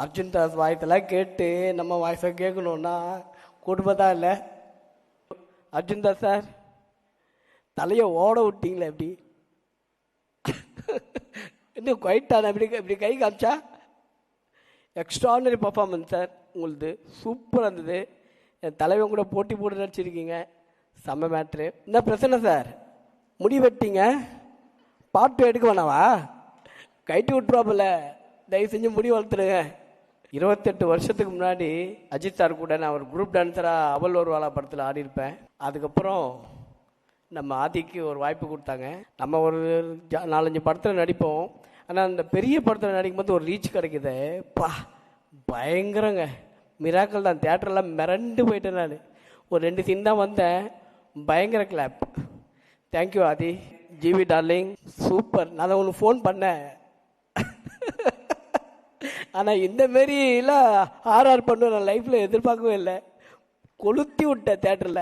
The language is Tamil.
அர்ஜுன் தாஸ் வாய்ஸெல்லாம் கேட்டு நம்ம வாய்ஸை கேட்கணுன்னா குடும்பத்தான் இல்லை. அர்ஜுன் தாஸ் சார், தலையை ஓட விட்டீங்களே எப்படி? இன்னும் குவைட்டான இப்படி இப்படி கை காமிச்சா எக்ஸ்ட்ரானரி பர்ஃபார்மன்ஸ் சார். உங்களுது சூப்பராக இருந்தது. என் தலைவன் கூட போட்டி போட்டு நடிச்சிருக்கீங்க. செம்ம மேட்ரு. என்ன பிரச்சனை சார்? முடி வெட்டிங்க, பாட்டு எடுக்க வேணாவா? கைட்டு விட்டுருவாப்பில்ல. தயவு செஞ்சு முடி வளர்த்துருங்க. 28 வருஷத்துக்கு முன்னாடி அஜித் சார் கூட நான் ஒரு குரூப் டான்ஸராக அவள் ஒரு வாழா படத்தில் ஆடியிருப்பேன். அதுக்கப்புறம் நம்ம ஆதிக்கு ஒரு வாய்ப்பு கொடுத்தாங்க. நம்ம ஒரு 4-5 படத்தில் நடிப்போம். ஆனால் அந்த பெரிய படத்தில் நடிக்கும்போது ஒரு ரீச் கிடைக்குது. பா, பயங்கரங்க, மிராக்கள் தான். தேட்டரெல்லாம் மிரண்டு போயிட்டேன் நான். ஒரு 2 சீன் தான் வந்தேன். பயங்கர clap. Thank you Aadhi. GV darling, super. நான் தான் உனக்கு ஃபோன் பண்ணேன். ஆனால் இந்தமாரிலாம் ஆர்ஆர் பண்ண நான் லைஃப்பில் எதிர்பார்க்கவே இல்லை. கொளுத்தி விட்டேன் தேட்டரில்.